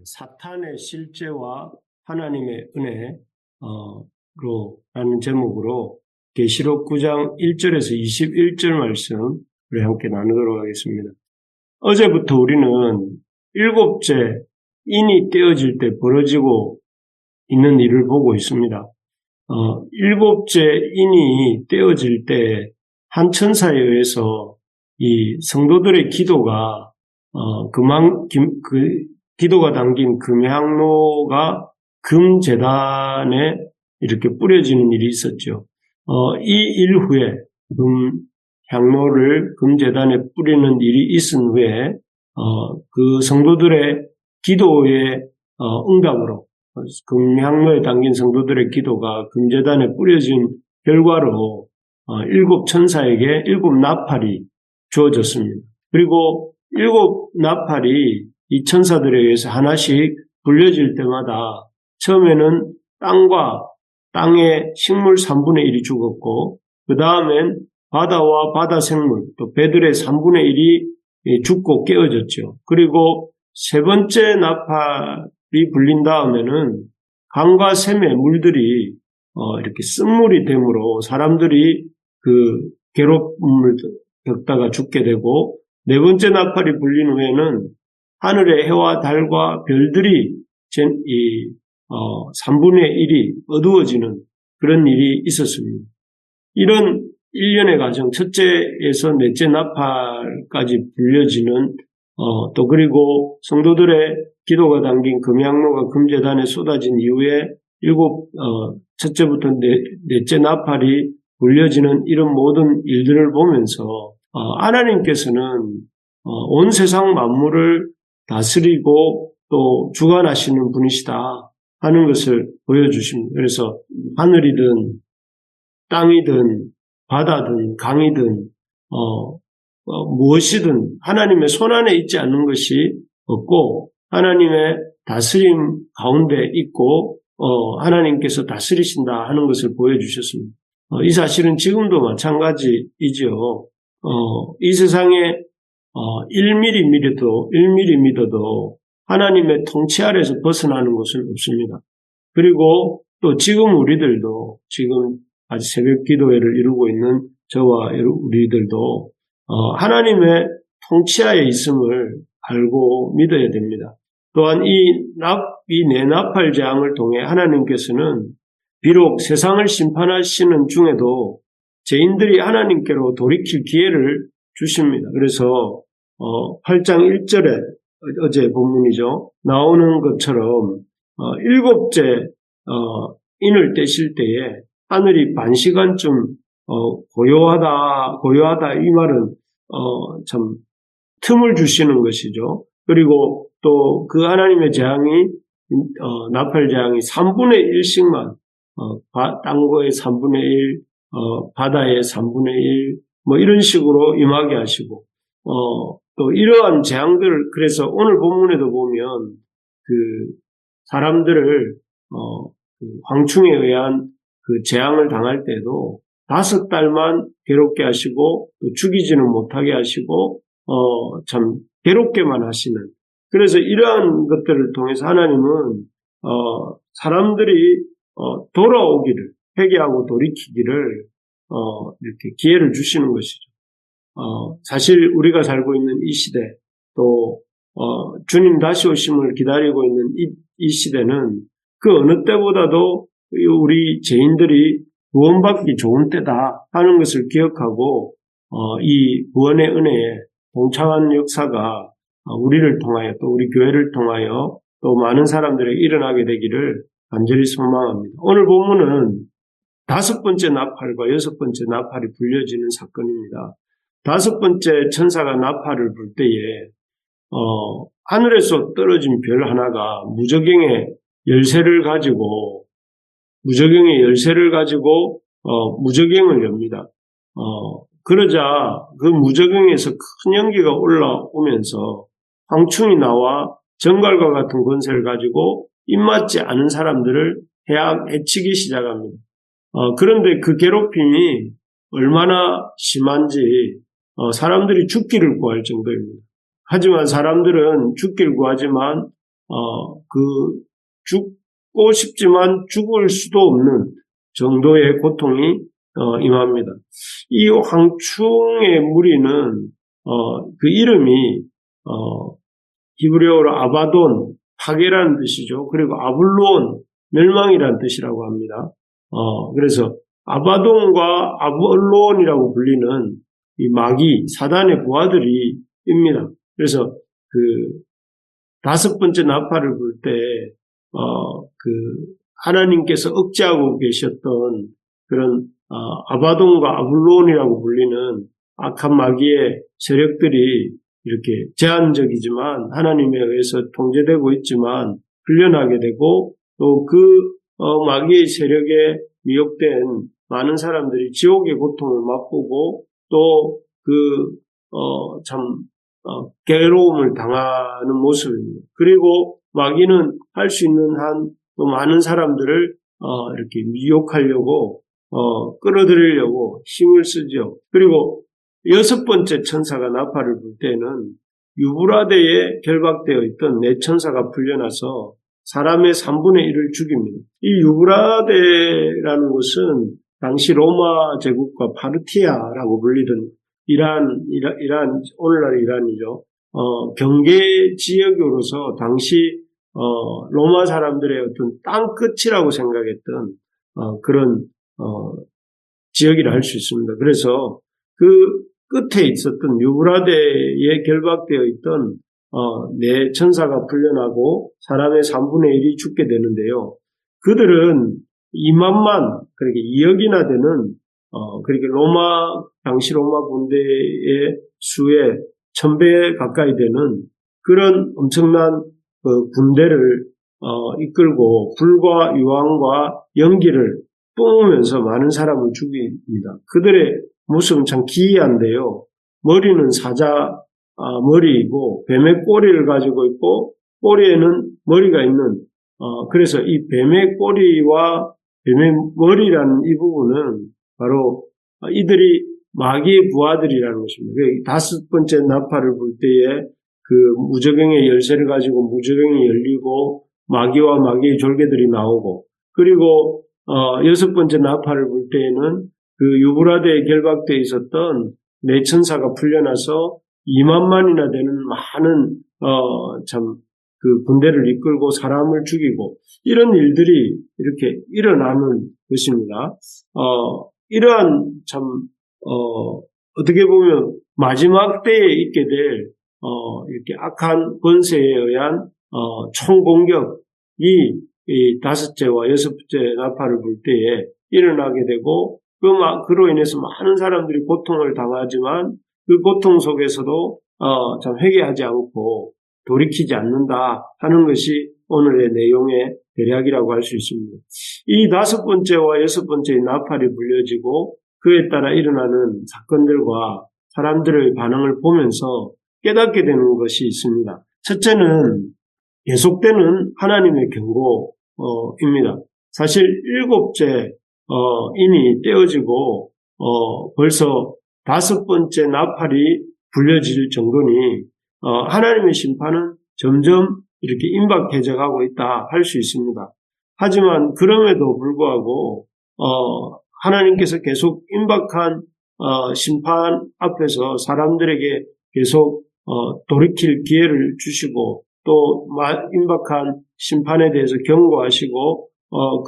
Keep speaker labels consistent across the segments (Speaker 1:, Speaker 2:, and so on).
Speaker 1: 사탄의 실제와 하나님의 은혜로라는 제목으로 계시록 9장 1절에서 21절 말씀 우리 함께 나누도록 하겠습니다. 어제부터 우리는 일곱째 인이 떼어질 때 벌어지고 있는 일을 보고 있습니다. 일곱째 인이 떼어질 때 한 천사에 의해서 이 성도들의 기도가 기도가 담긴 금향로가 금제단에 이렇게 뿌려지는 일이 있었죠. 이 일 후에 금향로를 금제단에 뿌리는 일이 있은 후에 그 성도들의 기도의 응답으로 금향로에 담긴 성도들의 기도가 금제단에 뿌려진 결과로 일곱 천사에게 일곱 나팔이 주어졌습니다. 그리고 일곱 나팔이 이 천사들에 의해서 하나씩 불려질 때마다 처음에는 땅의 식물 3분의 1이 죽었고 그 다음엔 바다와 바다 생물 또 배들의 3분의 1이 죽고 깨어졌죠. 그리고 세 번째 나팔이 불린 다음에는 강과 샘의 물들이 이렇게 쓴물이 되므로 사람들이 그 괴롭힘을 겪다가 죽게 되고 네 번째 나팔이 불린 후에는 하늘의 해와 달과 별들이 3분의 1이 어두워지는 그런 일이 있었습니다. 이런 일련의 과정, 첫째에서 넷째 나팔까지 불려지는 또 그리고 성도들의 기도가 담긴 금향로가 금제단에 쏟아진 이후에 첫째부터 넷째 나팔이 불려지는 이런 모든 일들을 보면서 하나님께서는 온 세상 만물을 다스리고 또 주관하시는 분이시다 하는 것을 보여주십니다. 그래서 하늘이든 땅이든 바다든 강이든 무엇이든 하나님의 손안에 있지 않는 것이 없고 하나님의 다스림 가운데 있고 하나님께서 다스리신다 하는 것을 보여주셨습니다. 이 사실은 지금도 마찬가지이죠. 이 세상에 1mm 믿어도 하나님의 통치 아래에서 벗어나는 것은 없습니다. 그리고 또 지금 우리들도 지금 아직 새벽 기도회를 이루고 있는 저와 우리들도 하나님의 통치하에 있음을 알고 믿어야 됩니다. 또한 이 내나팔 재앙을 통해 하나님께서는 비록 세상을 심판하시는 중에도 죄인들이 하나님께로 돌이킬 기회를 주십니다. 그래서 8장 1절에 어제 본문이죠. 나오는 것처럼 일곱째 인을 떼실 때에 하늘이 반시간쯤 고요하다 이 말은 참 틈을 주시는 것이죠. 그리고 또 그 하나님의 재앙이 나팔 재앙이 3분의 1씩만 땅거의 3분의 1 바다의 3분의 1 뭐 이런 식으로 임하게 하시고 또 이러한 재앙들을 그래서 오늘 본문에도 보면 그 사람들을 그 황충에 의한 그 재앙을 당할 때도 5달만 괴롭게 하시고 또 죽이지는 못하게 하시고 참 괴롭게만 하시는 그래서 이러한 것들을 통해서 하나님은 사람들이 돌아오기를 회개하고 돌이키기를 이렇게 기회를 주시는 것이죠. 사실 우리가 살고 있는 이 시대 또 주님 다시 오심을 기다리고 있는 이 시대는 그 어느 때보다도 우리 죄인들이 구원받기 좋은 때다 하는 것을 기억하고 이 구원의 은혜에 동참한 역사가 우리를 통하여 또 우리 교회를 통하여 또 많은 사람들에게 일어나게 되기를 간절히 소망합니다. 오늘 본문은 5번째 나팔과 6번째 나팔이 불려지는 사건입니다. 5번째 천사가 나팔을 불 때에 하늘에서 떨어진 별 하나가 무저경의 열쇠를 가지고 무저경을 엽니다. 그러자 그 무저경에서 큰 연기가 올라오면서 황충이 나와 정갈과 같은 권세를 가지고 입맞지 않은 사람들을 해치기 시작합니다. 그런데 그 괴롭힘이 얼마나 심한지 사람들이 죽기를 구할 정도입니다. 하지만 사람들은 죽기를 구하지만 죽고 싶지만 죽을 수도 없는 정도의 고통이 임합니다. 이 황충의 무리는 그 이름이 히브리어로 아바돈, 파괴라는 뜻이죠. 그리고 아블론, 멸망이라는 뜻이라고 합니다. 그래서 아바돈과 아블론이라고 불리는 이 마귀, 사단의 부하들이입니다. 그래서 그 다섯 번째 나팔을 불 때, 하나님께서 억제하고 계셨던 그런, 아바돈과 아블론이라고 불리는 악한 마귀의 세력들이 이렇게 제한적이지만 하나님에 의해서 통제되고 있지만 훈련하게 되고 또 그 마귀의 세력에 미혹된 많은 사람들이 지옥의 고통을 맛보고 또 괴로움을 당하는 모습입니다. 그리고 마귀는 할 수 있는 한 또 많은 사람들을 이렇게 미혹하려고 끌어들이려고 힘을 쓰죠. 그리고 여섯 번째 천사가 나팔을 불 때는 유브라데에 결박되어 있던 네 천사가 풀려나서 사람의 3분의 1을 죽입니다. 이 유브라데라는 곳은 당시 로마 제국과 파르티아라고 불리던 이란, 오늘날 이란이죠. 경계 지역으로서 당시 로마 사람들의 어떤 땅 끝이라고 생각했던 그런 지역이라 할 수 있습니다. 그래서 그 끝에 있었던 유브라데에 결박되어 있던 네 천사가 풀려나고 사람의 3분의 1이 죽게 되는데요. 그들은 2만만, 그렇게 2억이나 되는 그렇게 당시 로마 군대의 수의 1000배 가까이 되는 그런 엄청난 군대를 이끌고 불과 유황과 연기를 뿜으면서 많은 사람을 죽입니다. 그들의 모습은 참 기이한데요. 머리는 사자 머리이고 뱀의 꼬리를 가지고 있고 꼬리에는 머리가 있는 그래서 이 뱀의 꼬리와 뱀의 머리라는 이 부분은 바로 이들이 마귀의 부하들이라는 것입니다. 다섯 번째 나팔을 불 때에 그 무저갱의 열쇠를 가지고 무저갱이 열리고 마귀와 마귀의 졸개들이 나오고 그리고 여섯 번째 나팔을 불 때에는 그 유브라데에 결박되어 있었던 네 천사가 풀려나서 2만만이나 되는 많은 그 군대를 이끌고 사람을 죽이고 이런 일들이 이렇게 일어나는 것입니다. 이러한 어떻게 보면 마지막 때에 있게 될 이렇게 악한 권세에 의한 총공격이 이 다섯째와 여섯째 나팔을 불 때에 일어나게 되고 그로 인해서 많은 사람들이 고통을 당하지만 그 고통 속에서도 회개하지 않고 돌이키지 않는다 하는 것이 오늘의 내용의 대략이라고 할 수 있습니다. 이 다섯 번째와 여섯 번째의 나팔이 불려지고 그에 따라 일어나는 사건들과 사람들의 반응을 보면서 깨닫게 되는 것이 있습니다. 첫째는 계속되는 하나님의 경고입니다. 사실 일곱째 이미 떼어지고 벌써 다섯 번째 나팔이 불려질 정도니 하나님의 심판은 점점 이렇게 임박해져 가고 있다 할 수 있습니다. 하지만 그럼에도 불구하고 하나님께서 계속 임박한 심판 앞에서 사람들에게 계속 돌이킬 기회를 주시고 또 임박한 심판에 대해서 경고하시고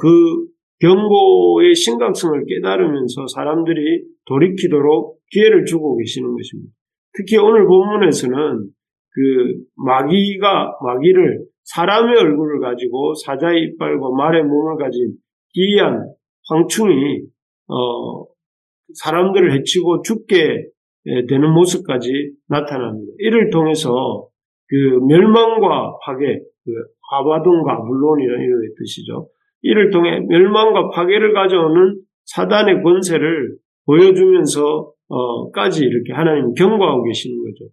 Speaker 1: 그 경고의 심각성을 깨달으면서 사람들이 돌이키도록 기회를 주고 계시는 것입니다. 특히 오늘 본문에서는 그 마귀를 사람의 얼굴을 가지고 사자의 이빨과 말의 몸을 가진 기이한 황충이 사람들을 해치고 죽게 되는 모습까지 나타납니다. 이를 통해서 그 멸망과 파괴, 그 아바돈과 아블론이라는 이런 뜻이죠. 이를 통해 멸망과 파괴를 가져오는 사단의 권세를 보여주면서 까지 이렇게 하나님 경고하고 계시는 거죠.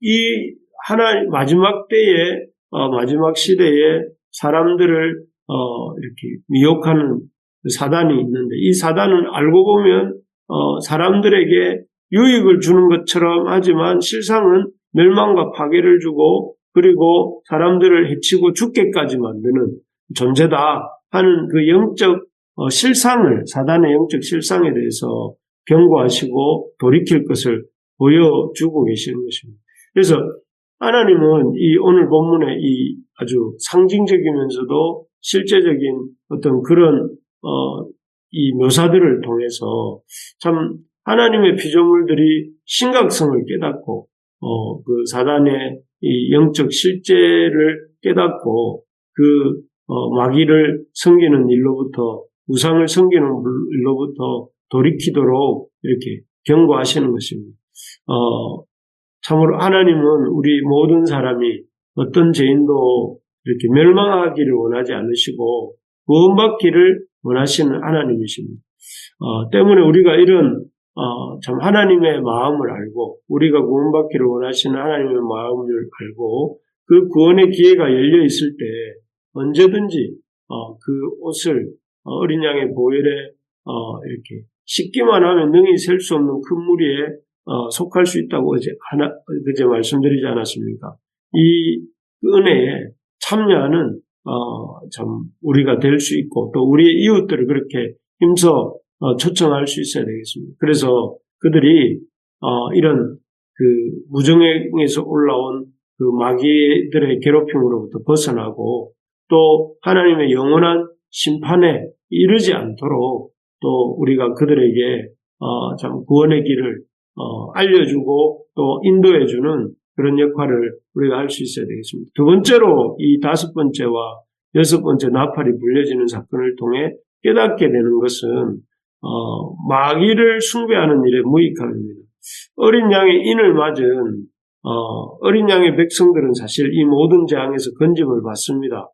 Speaker 1: 이 하나님 마지막 때에 마지막 시대에 사람들을 이렇게 미혹하는 사단이 있는데 이 사단은 알고 보면 사람들에게 유익을 주는 것처럼 하지만 실상은 멸망과 파괴를 주고 그리고 사람들을 해치고 죽게까지 만드는 존재다 하는 그 영적 실상을, 사단의 영적 실상에 대해서 경고하시고 돌이킬 것을 보여주고 계시는 것입니다. 그래서 하나님은 이 오늘 본문의 이 아주 상징적이면서도 실제적인 어떤 그런 이 묘사들을 통해서 참 하나님의 피조물들이 심각성을 깨닫고 그 사단의 이 영적 실제를 깨닫고 그 마귀를 섬기는 일로부터, 우상을 섬기는 일로부터 돌이키도록 이렇게 경고하시는 것입니다. 참으로 하나님은 우리 모든 사람이 어떤 죄인도 이렇게 멸망하기를 원하지 않으시고 구원받기를 원하시는 하나님이십니다. 때문에 우리가 이런 참 하나님의 마음을 알고, 우리가 구원받기를 원하시는 하나님의 마음을 알고 그 구원의 기회가 열려 있을 때 언제든지 그 옷을 어린 양의 보혈에 이렇게 씻기만 하면 능히 셀 수 없는 큰 무리에 속할 수 있다고 그제 말씀드리지 않았습니까? 이 은혜에 참여하는 참 우리가 될 수 있고, 또 우리의 이웃들을 그렇게 힘써 초청할 수 있어야 되겠습니다. 그래서 그들이 이런 그 무정행에서 올라온 그 마귀들의 괴롭힘으로부터 벗어나고 또 하나님의 영원한 심판에 이르지 않도록 또 우리가 그들에게 참 구원의 길을 알려주고 또 인도해주는 그런 역할을 우리가 할 수 있어야 되겠습니다. 두 번째로 이 5번째와 6번째 나팔이 불려지는 사건을 통해 깨닫게 되는 것은 마귀를 숭배하는 일에 무익함입니다. 어린 양의 인을 맞은 어린 양의 백성들은 사실 이 모든 재앙에서 건짐을 받습니다.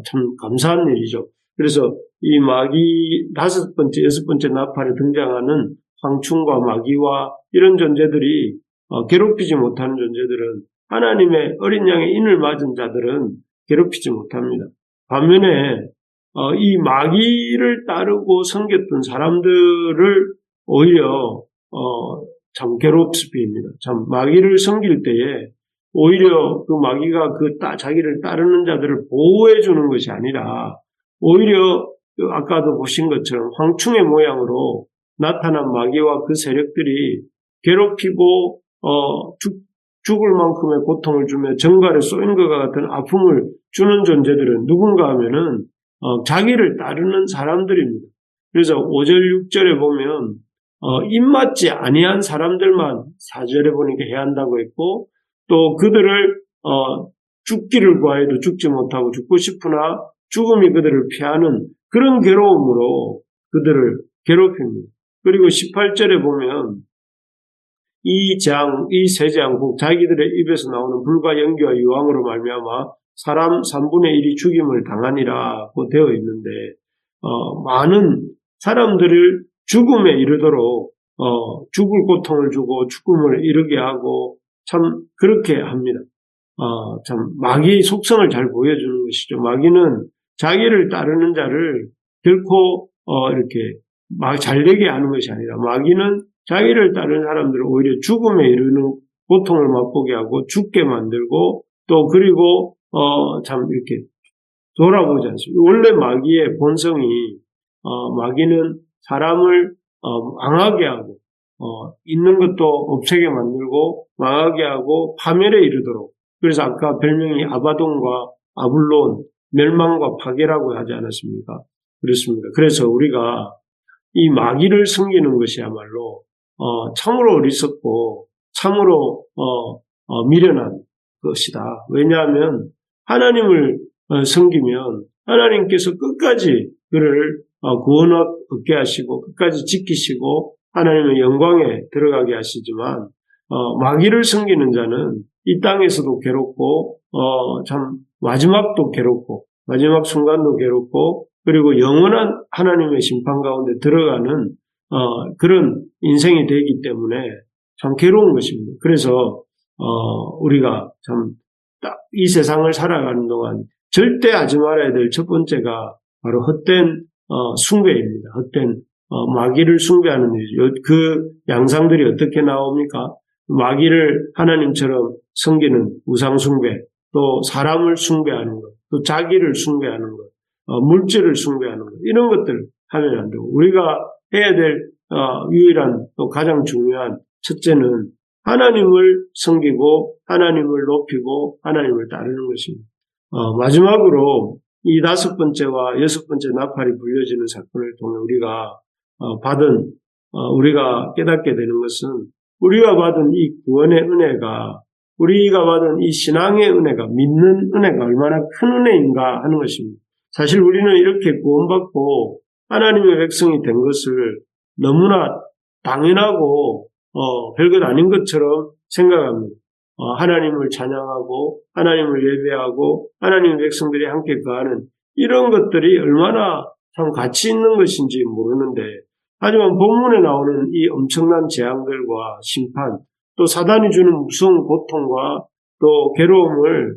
Speaker 1: 참 감사한 일이죠. 그래서 이 마귀 5번째, 6번째 나팔에 등장하는 황충과 마귀와 이런 존재들이 괴롭히지 못하는 존재들은, 하나님의 어린 양의 인을 맞은 자들은 괴롭히지 못합니다. 반면에 이 마귀를 따르고 섬겼던 사람들을 오히려 참 괴롭습니다. 참 마귀를 섬길 때에 오히려 그 마귀가 자기를 따르는 자들을 보호해 주는 것이 아니라 오히려 아까도 보신 것처럼 황충의 모양으로 나타난 마귀와 그 세력들이 괴롭히고 죽을 만큼의 고통을 주며 정갈에 쏘인 것과 같은 아픔을 주는 존재들은 누군가 하면은 자기를 따르는 사람들입니다. 그래서 5절, 6절에 보면 입맞지 아니한 사람들만 4절에 보니까 해한다고 했고, 또 그들을 죽기를 구하여도 죽지 못하고 죽고 싶으나 죽음이 그들을 피하는 그런 괴로움으로 그들을 괴롭힙니다. 그리고 18절에 보면 이 세 재앙국 자기들의 입에서 나오는 불과 연기와 유황으로 말미암아 사람 3분의 1이 죽임을 당하니라고 되어 있는데 많은 사람들을 죽음에 이르도록 죽을 고통을 주고 죽음을 이르게 하고 참 그렇게 합니다. 참 마귀의 속성을 잘 보여주는 것이죠. 마귀는 자기를 따르는 자를 결코 이렇게 잘되게 하는 것이 아니라 마귀는 자기를 따르는 사람들을 오히려 죽음에 이르는 고통을 맛보게 하고 죽게 만들고 또 그리고 참 이렇게 돌아보지 않습니다. 원래 마귀의 본성이 마귀는 사람을 망하게 하고 있는 것도 없애게 만들고 망하게 하고 파멸에 이르도록, 그래서 아까 별명이 아바돈과 아블론, 멸망과 파괴라고 하지 않았습니까? 그렇습니다. 그래서 우리가 이 마귀를 섬기는 것이야말로 참으로 어리석고 참으로 미련한 것이다. 왜냐하면 하나님을 섬기면 하나님께서 끝까지 그를 구원 얻게 하시고 끝까지 지키시고 하나님의 영광에 들어가게 하시지만 마귀를 섬기는 자는 이 땅에서도 괴롭고 참 마지막도 괴롭고 마지막 순간도 괴롭고 그리고 영원한 하나님의 심판 가운데 들어가는 그런 인생이 되기 때문에 참 괴로운 것입니다. 그래서 우리가 참 딱 이 세상을 살아가는 동안 절대 하지 말아야 될 첫 번째가 바로 헛된 숭배입니다. 헛된 마귀를 숭배하는 일이죠. 그 양상들이 어떻게 나옵니까? 마귀를 하나님처럼 섬기는 우상 숭배, 또 사람을 숭배하는 것, 또 자기를 숭배하는 것, 물질을 숭배하는 것, 이런 것들 하면 안 되고, 우리가 해야 될 유일한 또 가장 중요한 첫째는 하나님을 섬기고 하나님을 높이고 하나님을 따르는 것입니다. 마지막으로 이 5번째와 6번째 나팔이 불려지는 사건을 통해 우리가 우리가 깨닫게 되는 것은 우리가 받은 이 구원의 은혜가, 우리가 받은 이 신앙의 은혜가, 믿는 은혜가 얼마나 큰 은혜인가 하는 것입니다. 사실 우리는 이렇게 구원받고 하나님의 백성이 된 것을 너무나 당연하고 별것 아닌 것처럼 생각합니다. 하나님을 찬양하고 하나님을 예배하고 하나님의 백성들이 함께 거하는 이런 것들이 얼마나 참 가치 있는 것인지 모르는데, 하지만 본문에 나오는 이 엄청난 재앙들과 심판, 또 사단이 주는 무서운 고통과 또 괴로움을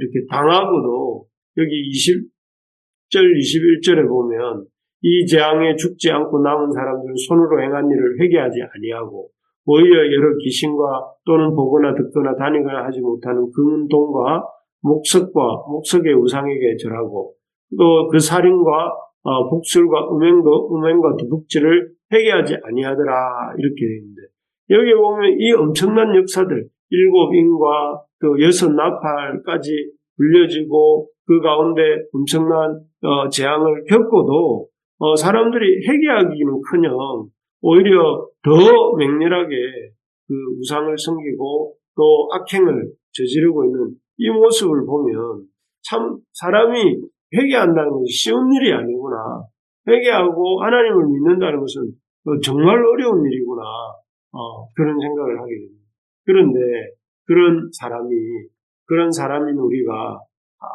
Speaker 1: 이렇게 당하고도 여기 20절, 21절에 보면 이 재앙에 죽지 않고 남은 사람들은 손으로 행한 일을 회개하지 아니하고 오히려 여러 귀신과 또는 보거나 듣거나 다니거나 하지 못하는 금은동과 목석의 우상에게 절하고 또 그 살인과 복술과 음행과 도둑질을 회개하지 아니하더라, 이렇게 되어 있는데, 여기에 보면 이 엄청난 역사들, 7인과 또 6나팔까지 불려지고 그 가운데 엄청난 재앙을 겪고도 사람들이 회개하기는커녕 오히려 더 맹렬하게 그 우상을 섬기고 또 악행을 저지르고 있는 이 모습을 보면 참 사람이 회개한다는 것이 쉬운 일이 아니구나. 회개하고 하나님을 믿는다는 것은 정말 어려운 일이구나. 그런 생각을 하게 됩니다. 그런데 그런 사람인 우리가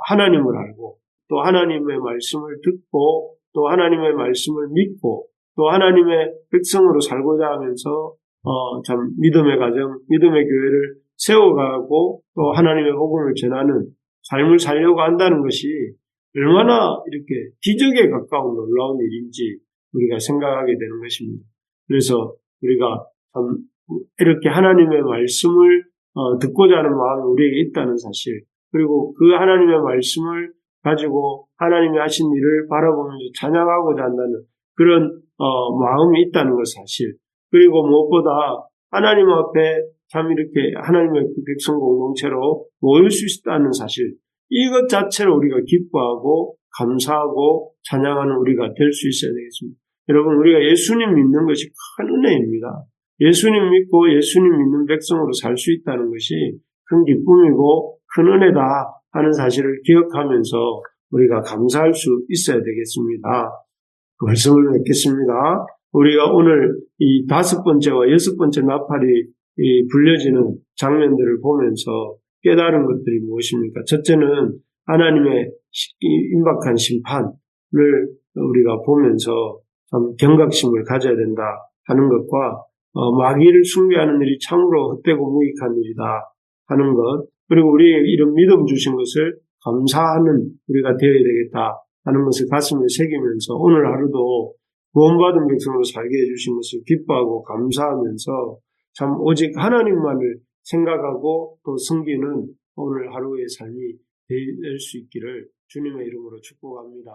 Speaker 1: 하나님을 알고 또 하나님의 말씀을 듣고 또 하나님의 말씀을 믿고 또 하나님의 백성으로 살고자 하면서 참 믿음의 가정, 믿음의 교회를 세워가고 또 하나님의 복음을 전하는 삶을 살려고 한다는 것이 얼마나 이렇게 기적에 가까운 놀라운 일인지 우리가 생각하게 되는 것입니다. 그래서 우리가 참 이렇게 하나님의 말씀을 듣고자 하는 마음이 우리에게 있다는 사실, 그리고 그 하나님의 말씀을 가지고 하나님이 하신 일을 바라보면서 찬양하고자 한다는 그런 마음이 있다는 것 사실, 그리고 무엇보다 하나님 앞에 참 이렇게 하나님의 백성 공동체로 모일 수 있다는 사실, 이것 자체로 우리가 기뻐하고 감사하고 찬양하는 우리가 될 수 있어야 되겠습니다. 여러분, 우리가 예수님 믿는 것이 큰 은혜입니다. 예수님 믿고 예수님 믿는 백성으로 살 수 있다는 것이 큰 기쁨이고 큰 은혜다 하는 사실을 기억하면서 우리가 감사할 수 있어야 되겠습니다. 그 말씀을 맺겠습니다. 우리가 오늘 이 5번째와 6번째 나팔이 불려지는 장면들을 보면서 깨달은 것들이 무엇입니까? 첫째는 하나님의 임박한 심판을 우리가 보면서 참 경각심을 가져야 된다 하는 것과 마귀를 숭배하는 일이 참으로 헛되고 무익한 일이다 하는 것, 그리고 우리에게 이런 믿음 주신 것을 감사하는 우리가 되어야 되겠다 하는 것을 가슴에 새기면서 오늘 하루도 구원받은 백성으로 살게 해주신 것을 기뻐하고 감사하면서 참 오직 하나님만을 생각하고 또 섬기는 오늘 하루의 삶이 될 수 있기를 주님의 이름으로 축복합니다.